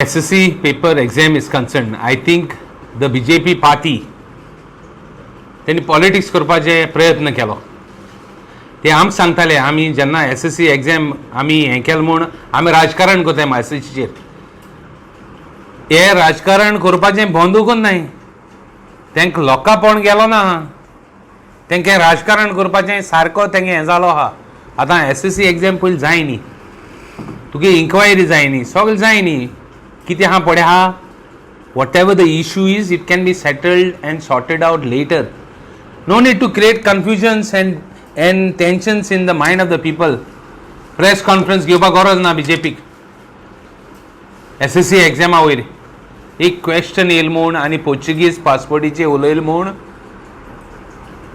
SSC paper exam is concerned, I think the BJP party त्यांनी politics करपाचे प्रयत्न केलो. ते आमकां सांगताले आमी जेन्ना SSC एग्जाम आमी हें केलें म्हूण आमी राजकारण करताय SSCचेर. हे राजकारण करपाचें बंदूकच नाय. तांकां लोकांपण गेलो ना. तांकां राजकारण करपाचें सारको तांकां हें जालो आहा. आतां SSC एग्जाम पयलीं जाय न्ही. तुगे इन्क्वायरी जाय न्ही. सगळें जाय न्ही. कितें आहा पळय आहा. Whatever the issue is, it can be settled and sorted out later. No need to create confusions and tensions in the mind of the people. Press conference घेवपाक गरज ना BJP. SSC एग्जामा वयर एक क्वेश्चन येयल म्हूण आनी पोर्चुगीज पासपोर्टीचेर उलयले म्हूण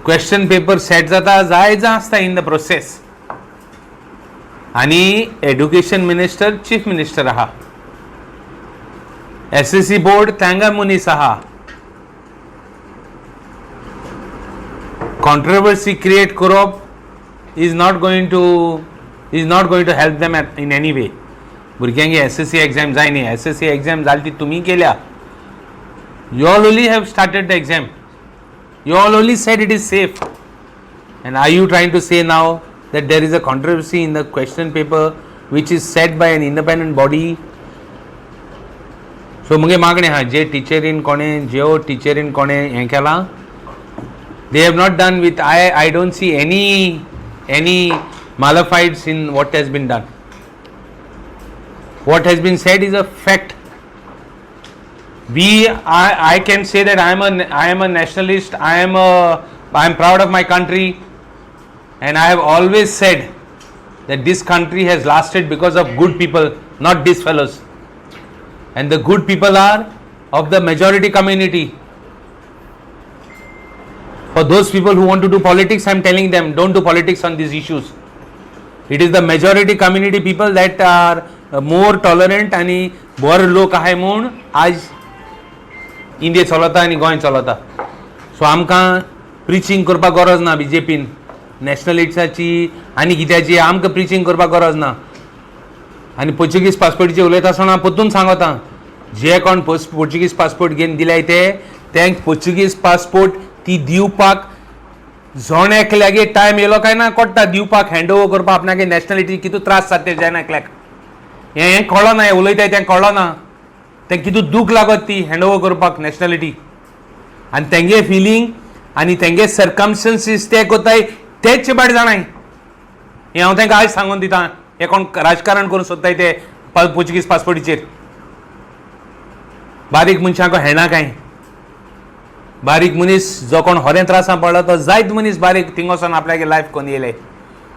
question paper set जाता जायत आसता इन द प्रोसेस. आनी एड्युकेशन मिनिस्टर चीफ मिनिस्टर आहा. SSC बोर्ड तांगा मनीस आहा. Controversy create करप is not going to help them in any way. भुरग्यांक SSC exam जाय न्ही. SSC exam जाली ती तुमी केल्या. You all only have started the exam. You all only said it is safe. And are you trying to say now that there is a controversy in the question paper which is set by an independent body? So मुगे मागणे आहा जे टिचरीन कोणें ज्यो टिचरीन कोणें हें केलां, they have not done with I don't see any malefides in what has been done. What has been said is a fact. I can say that I am a nationalist. I am proud of my country, and I have always said that this country has lasted because of good people, not these fellows. And the good people are of the majority community. For those people who want to do politics, I am telling them, don't do politics on these issues. It is the majority community people that are more tolerant आणि बरे लोक आहाय म्हूण आज India चलता आनी गोंय चलता. सो आमकां प्रिचींग करपाक गरज ना BJPन नॅशनलिस्टाची आनी कित्याची आमकां प्रिचींग करपाक गरज ना. आनी पोर्चुगीज पासपोर्टीचेर उलयता आसतना परतून सांगता जे कोण पोर्चुगीज पासपोर्ट घेवन दिल्याय ते तांकां पोर्चुगीज पासपोर्ट ती दिवपाक झोण एकल्यागे टायम येयलो काय ना कोट्टा दिवपाक हँड ओवर करपाक आपणागे नॅशनलिटी कितू त्रास जाता ते जायना एकल्याक हें कळ्ळो ना. हें उलयताय तें कळ्ळो ना. तें कितू दूख लागत ती हँड ओवर करपाक नॅशनलिटी आनी तेंगे फिलींग आनी तेंगे सर्कमस्टन्सीस ते कोताय तेच भायर जाणाय. हें हांव तांकां आयज सांगून दितां. हे कोण राजकारण करूंक सोदताय ते पोर्चुगीज पासपोर्टीचेर बारीक मनशांक हेणा काय. बारीक मनीस जो कोण खरें त्रासां पडला तो जायत मनीस बारीक थिंग वचोन आपल्यागे लायफ कोन्न येयले.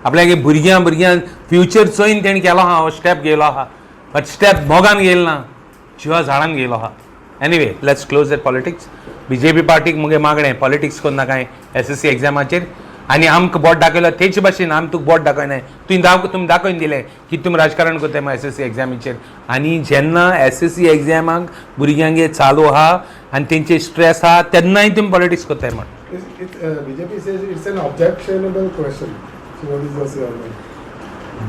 आपल्यागे भुरग्यां फ्युचर चोयन तेणी केलो आहा. हो स्टेप घेयलो आहा. बट स्टेप मोगान घेयलो ना. जिवा झाडान घेयलो आहा. Anyway let's close that politics. BJP पार्टीक मुगे मागणें पॉलिटिक्स कोन्न नाकाय SSC एग्जामाचेर. आनी आमकां बोट दाखयलो तेच भाशेन आमी तुका बोट दाखयनाय. तुमी दाखोवन दिलें की तुमी राजकारण करताय SSC एग्जामीचेर. आनी जेन्ना SSC एग्जामाक भुरग्यांगे चालू आहा आनी तेंचे स्ट्रेस आहा तेन्नाय तुमी पॉलिटिक्स करताय म्हण. BJP says it's an objectionable question. So what is your say on that?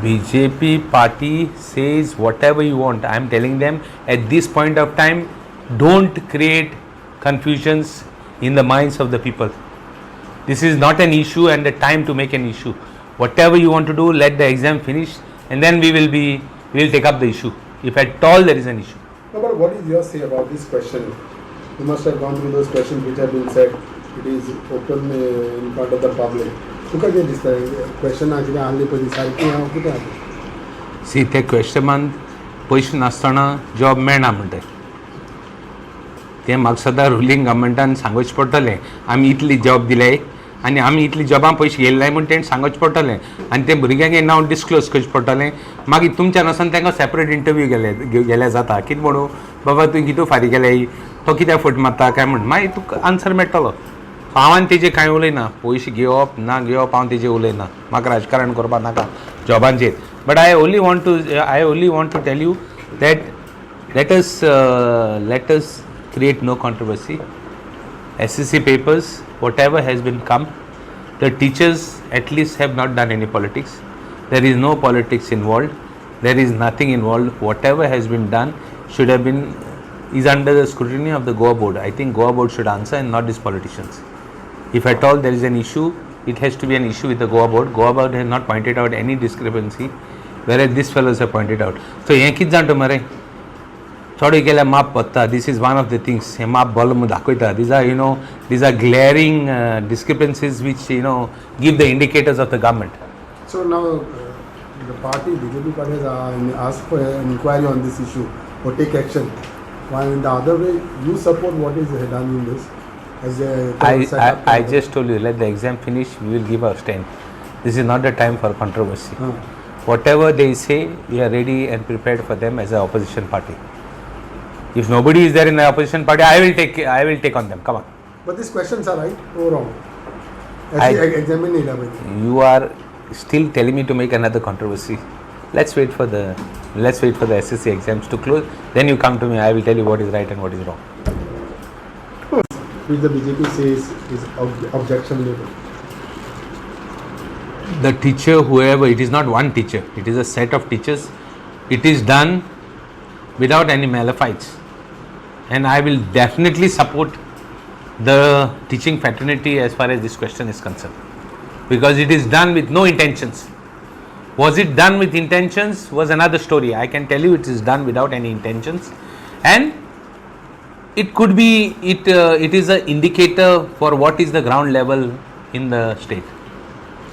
BJP party says whatever you want. I am telling them at this point of time, don't create confusions in the minds of the people. This is not an issue and a time to make an issue. Whatever you want to do, let the exam finish and then we will take up the issue if at all there is an issue. No, but what is your say about this question? You must have gone through those questions which have been said. It is open in front of the public. तुका कितें दिसता question कितें आहली पळय सारकी हांव कितें आहा सी ते क्वेश्चनांत पयशे नासतना जॉब मेळना म्हणटाय. तें म्हाका सदां रुलींग गव्हर्मेंटान सांगूच पडटलें आमी इतली जॉब दिल्याय आनी आमी इतली जॉबां पयशे घेयले म्हूण तेणें सांगूच पडटलें आनी तें भुरग्यांक नांव डिस्क्लोज करचें पडटलें. मागीर तुमच्यान वचोन तांकां सेपरेट इंटरव्यू गेल्या जाता. कितें म्हणून बाबा तुवें कितें फारीक केलें तो कित्याक फट मारता काय म्हण मागीर तुका आन्सर मेळटलो. हांव तेजेर कांय उलयना. पयशे घेवप ना घेवप हांव तेजेर उलयना. म्हाका राजकारण करपाक नाका जॉबांचेर. But I only want to tell you that let us create no controversy. SSC papers, whatever has been come, the teachers at least have not done any politics. There is no politics involved. There is nothing involved. Whatever has been done should have been is under the scrutiny of the Goa board. I think Goa board should answer and not these politicians. If at all there is an issue, it has to be an issue with the Goa board. Goa board has not pointed out any discrepancy, whereas these fellows have pointed out. So हे कित जाणटो मरे थोडे केल्या माप पत्ता. This is one of the things. हे माप ball दाखवता. These are glaring discrepancies which give the indicators of the government. So now the party, BJP party has asked for an inquiry on this issue or take action. While in the other way, you support what is done in this as a I just told you, let the exam finish, we will give our stand. This is not the time for controversy. Whatever they say, we are ready and prepared for them as an opposition party. If nobody is there in the opposition party, I will take on them. Come on. But these questions are right or wrong? Examine it. You are still telling me to make another controversy. Let's wait for the SSC exams to close. Then you come to me. I will tell you what is right and what is wrong. Which the BJP says is objection level. The teacher, whoever, it is not one teacher. It is a set of teachers. It is done without any malefites. And I will definitely support the teaching fraternity as far as this question is concerned. Because it is done with no intentions. Was it done with intentions was another story. I can tell you it is done without any intentions. And it could be, it is an indicator for what is the ground level in the state.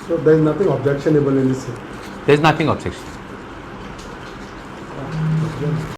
So there is nothing objectionable in this. There is nothing objection.